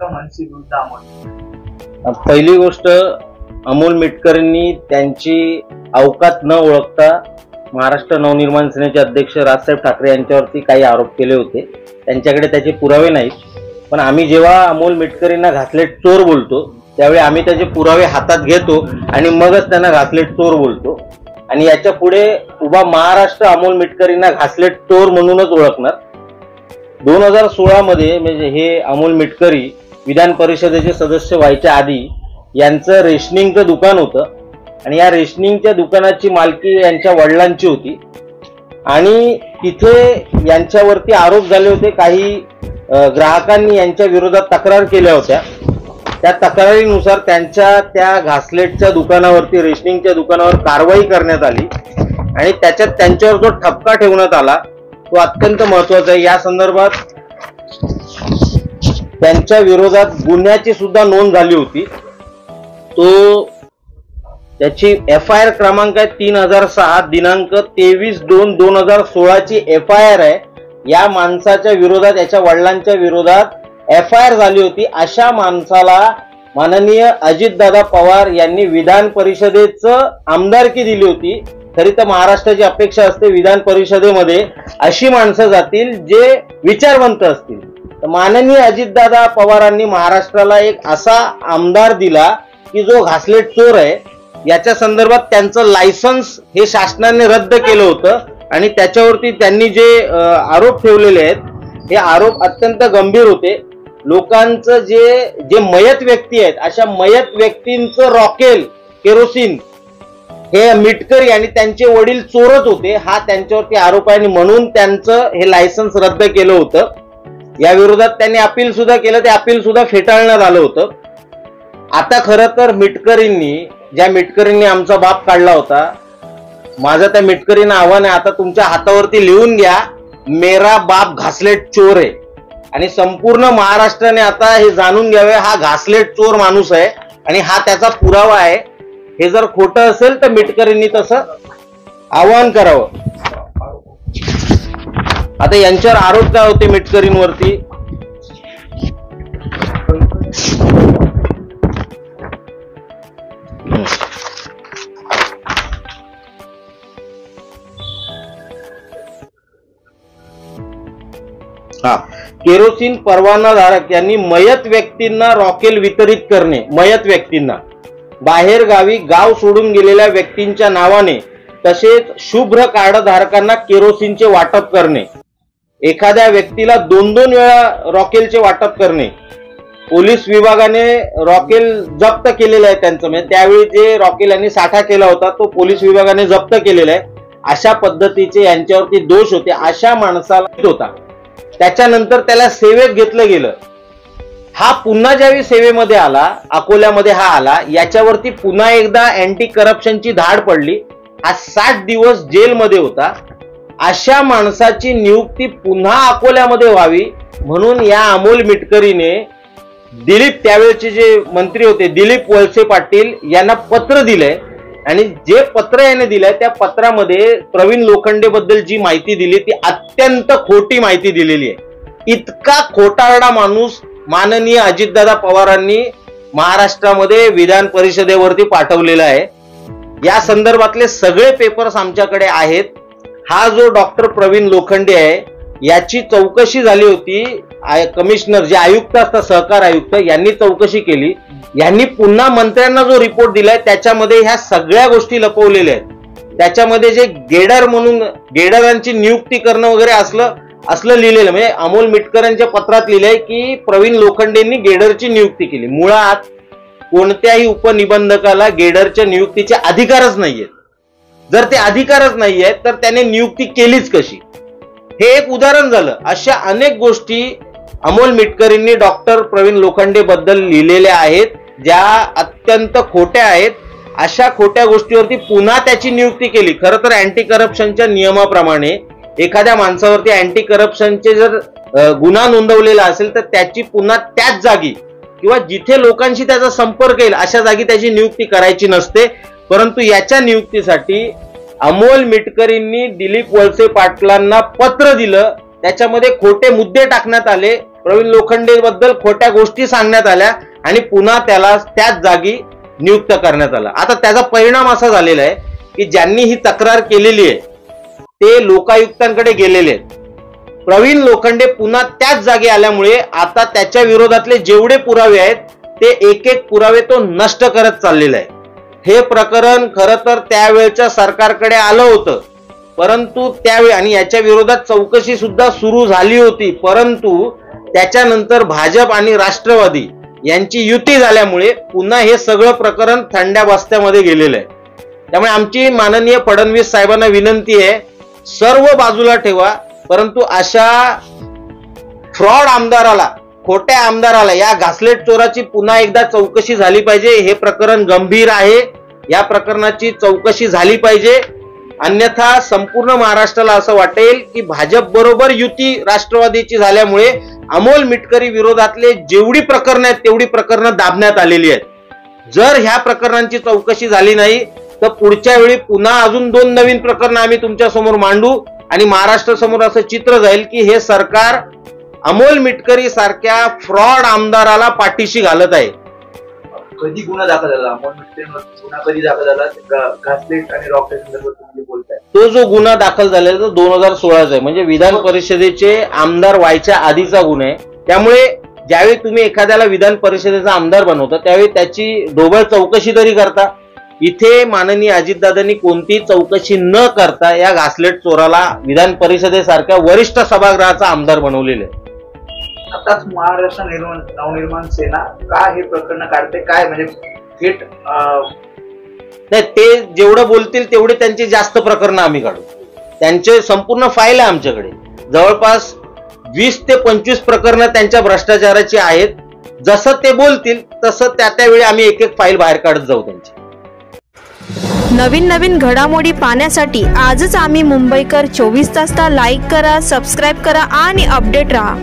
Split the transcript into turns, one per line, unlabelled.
का मनसे विरुद्ध अमोल?
पहिली गोष्ट, अमोल मिटकरींनी त्यांची अवकात न ओळखता महाराष्ट्र नवनिर्माण सेनेचे अध्यक्ष राजसाहेब ठाकरे यांच्यावरती काही आरोप केले होते. त्यांच्याकडे त्याचे पुरावे नाहीत, पण आम्ही जेव्हा अमोल मिटकरींना घासलेट चोर बोलतो त्यावेळी आम्ही त्याचे पुरावे हातात घेतो आणि मगच त्यांना घासलेट चोर बोलतो. आणि याच्या पुढे उभा महाराष्ट्र अमोल मिटकरींना घासलेट चोर म्हणूनच ओळखणार. 2016 मध्ये म्हणजे हे अमोल मिटकरी विधान परिषदेचे सदस्य व्हायच्या आधी यांचं रेशनिंगचं दुकान होतं आणि या रेशनिंगच्या दुकानाची मालकी यांच्या वडिलांची होती. आणि तिथे यांच्यावरती आरोप झाले होते. काही ग्राहकांनी यांच्या विरोधात तक्रार केल्या होत्या. त्या तक्रारीनुसार त्यांच्या त्या घासलेटच्या दुकानावरती, रेशनिंगच्या दुकानावर कारवाई करण्यात आली आणि त्याच्यात त्यांच्यावर जो ठपका ठेवण्यात आला तो अत्यंत महत्वाचा आहे. या संदर्भात त्यांच्या विरोधात गुन्ह्याची सुद्धा नोंद झाली होती. त्याची FIR क्रमांक आहे 3006 दिनांक 23/2/2016 ची FIR आहे. या माणसाच्या विरोधात, याच्या वडिलांच्या विरोधात FIR झाली होती. अशा माणसाला माननीय अजितदादा पवार यांनी विधान परिषदेचं आमदारकी दिली होती. तरी तर महाराष्ट्राची अपेक्षा असते विधान परिषदेमध्ये अशी माणसं जातील जे विचारवंत असतील. तर माननीय अजितदादा पवारांनी महाराष्ट्राला एक असा आमदार दिला की जो घासलेट चोर आहे. याच्या संदर्भात त्यांचं लायसन्स हे शासनाने रद्द केलं होतं आणि त्याच्यावरती त्यांनी जे आरोप ठेवलेले आहेत हे आरोप अत्यंत गंभीर होते. लोकांचं जे मयत व्यक्ती आहेत अशा मयत व्यक्तींचं रॉकेल, केरोसिन हे मिटकरी आणि त्यांचे वडील चोरत होते, हा त्यांच्यावरती आरोप आहे. म्हणून त्यांचं हे लायसन्स रद्द केलं होतं. या विरोधात त्यांनी अपील सुद्धा केलं, ते अपील सुद्धा फेटाळण्यात आलं होतं. आता खरं तर ज्या मिटकरींनी आमचा बाप काढला होता, माझं त्या मिटकरींना आव्हान आहे, आता तुमच्या हातावरती लिहून घ्या, मेरा बाप घासलेट चोर आहे. आणि संपूर्ण महाराष्ट्राने आता हे जाणून घ्यावे, हा घासलेट चोर माणूस आहे आणि हा त्याचा पुरावा आहे. हे जर खोटं असेल तर मिटकरींनी तसं आवाहन करावं. आता यांच्यावर आरोप काय होते मिटकरींवरती? केरोसिन परवानाधारक यांनी मयत व्यक्तींना रॉकेल वितरित करणे, मयत व्यक्तींना बाहेर गावी गाव सोडून गेलेल्या व्यक्तींच्या नावाने, तसेच शुभ्र कार्ड धारकांना केरोसिनचे वाटप करणे, एखाद्या व्यक्तीला 2-2 वेळा रॉकेलचे वाटप करणे. पोलीस विभागाने रॉकेल जप्त केलेलं आहे त्यांचं, म्हणजे त्यावेळी जे रॉकेल यांनी साठा केला होता तो पोलीस विभागाने जप्त केलेला आहे. अशा पद्धतीचे यांच्यावरती दोष होते. अशा माणसाला होता, त्याच्यानंतर त्याला सेवेत घेतलं गेलं. हा पुन्हा ज्यावेळी सेवेमध्ये आला, अकोल्यामध्ये हा आला, याच्यावरती पुन्हा एकदा अँटी करप्शनची धाड पडली. हा 60 दिवस जेलमध्ये होता. अशा माणसाची नियुक्ती पुन्हा अकोल्यामध्ये व्हावी म्हणून या अमोल मिटकरीने त्यावेळेचे जे मंत्री होते दिलीप वळसे पाटील यांना पत्र दिलंय. आणि जे पत्र याने दिलंय त्या पत्रामध्ये प्रवीण लोखंडे बद्दल जी माहिती दिली ती अत्यंत खोटी माहिती दिलेली आहे. इतका खोटारडा माणूस माननीय अजितदादा पवारांनी महाराष्ट्रामध्ये विधान परिषदेवरती पाठवलेला आहे. या संदर्भातले सगळे पेपर्स आमच्याकडे आहेत. हा जो डॉक्टर प्रवीण लोखंडे आहे याची चौकशी झाली होती. कमिशनर जे आयुक्त असतात, सहकार आयुक्त, यांनी चौकशी केली. यांनी पुन्हा मंत्र्यांना जो रिपोर्ट दिलाय त्याच्यामध्ये ह्या सगळ्या गोष्टी लपवलेल्या आहेत. त्याच्यामध्ये जे गेडर म्हणून गेडरांची नियुक्ती करणं वगैरे असलं लिहिलेलं, म्हणजे अमोल मिटकरांच्या पत्रात लिहिलंय की प्रवीण लोखंडेंनी गेडरची नियुक्ती केली. मुळात कोणत्याही उपनिबंधकाला गेडरच्या नियुक्तीचे अधिकारच नाहीयेत. जर ते अधिकारच नाहीयेत तर त्याने नियुक्ती केलीच कशी? हे एक उदाहरण झालं. अशा अनेक गोष्टी अमोल मिटकरींनी डॉक्टर प्रवीण लोखंडे बद्दल लिहिलेल्या आहेत ज्या अत्यंत खोट्या आहेत. अशा खोट्या गोष्टीवरती पुन्हा त्याची नियुक्ती केली. खरं तर अँटी करप्शनच्या नियमाप्रमाणे एखाद्या माणसावरती अँटी करप्शनचे जर गुन्हा नोंदवलेला असेल तर त्याची पुन्हा त्याच जागी किंवा जिथे लोकांशी त्याचा संपर्क येईल अशा जागी त्याची नियुक्ती करायची नसते. परंतु याच्या नियुक्तीसाठी अमोल मिटकरींनी दिलीप वळसे पाटलांना पत्र दिलं, त्याच्यामध्ये खोटे मुद्दे टाकण्यात आले प्रवीण लोखंडे बद्दल खोट्या गोष्टी सांगण्यात आल्या आणि पुन्हा त्याला त्याच जागी नियुक्त करण्यात आलं. आता त्याचा परिणाम असा झालेला आहे की ज्यांनी ही तक्रार केलेली आहे ते लोकायुक्तांकडे गेलेले आहेत. प्रवीण लोखंडे पुन्हा त्याच जागी आल्यामुळे आता त्याच्या विरोधातले जेवढे पुरावे आहेत ते एक एक पुरावे तो नष्ट करत चाललेला आहे. हे प्रकरण खरं तर त्यावेळच्या सरकारकडे आलं होतं, परंतु त्यावेळी आणि याच्या विरोधात चौकशी सुद्धा सुरू झाली होती, परंतु त्याच्यानंतर भाजप आणि राष्ट्रवादी यांची युती झाल्यामुळे पुन्हा हे सगळं प्रकरण थंड्या बस्त्यामध्ये गेलेलं आहे. त्यामुळे आमची माननीय फडणवीस साहेबांना विनंती आहे, सर्व बाजूला ठेवा, परंतु अशा फ्रॉड आमदाराला, खोट्या आमदाराला, या घासलेट चोराची पुन्हा एकदा चौकशी झाली पाहिजे. हे प्रकरण गंभीर आहे, या प्रकरणाची चौकशी झाली पाहिजे. अन्यथा संपूर्ण महाराष्ट्राला असं वाटेल की भाजप बरोबर युती राष्ट्रवादीची झाल्यामुळे अमोल मिटकरी विरोधातले जेवढी प्रकरणं आहेत तेवढी प्रकरणं दाबण्यात आलेली आहेत. जर ह्या प्रकरणांची चौकशी झाली नाही तर पुढच्या वेळी पुन्हा अजून 2 नवीन प्रकरणं आम्ही तुमच्या समोर मांडू आणि महाराष्ट्र समोर असं चित्र जाईल की हे सरकार अमोल मिटकरी सारख्या फ्रॉड आमदाराला पाठीशी घालत आहे.
कधी गुन्हा दाखल झाला? अमोल मिटकरींवर गुन्हा कधी दाखल झाला? घासलेट आणि रॉकेल संदर्भात तुम्ही बोलताय.
तो जो गुन्हा दाखल झालेला तो 2016 आहे, म्हणजे विधान परिषदेचे आमदार व्हायच्या आधीचा गुन्हा आहे. त्यामुळे ज्यावेळी तुम्ही एखाद्याला विधान परिषदेचा आमदार बनवता त्यावेळी त्याची ढोबळ चौकशी तरी करता. इथे माननीय अजितदादांनी कोणती चौकशी न करता या घासलेट चोराला विधान परिषदेसारख्या वरिष्ठ सभागृहाचा आमदार बनवलेले आहे.
आताच महाराष्ट्र नवनिर्माण सेना का हे प्रकरण काढते? काय म्हणजे थेट
नाही, ते जेवढं बोलतील तेवढे त्यांची जास्त प्रकरणं आम्ही काढू. त्यांचे संपूर्ण फाईल आहे आमच्याकडे, जवळपास 20 ते 25 प्रकरणं त्यांच्या भ्रष्टाचाराची आहेत. जसं ते बोलतील तसं त्यावेळी आम्ही एक एक फाईल बाहेर काढत जाऊ त्यांची.
नवीन घडामोडी पाहण्यासाठी आजच आम्ही मुंबईकर 24 तासला लाईक करा, सबस्क्राईब करा आणि अपडेट रहा.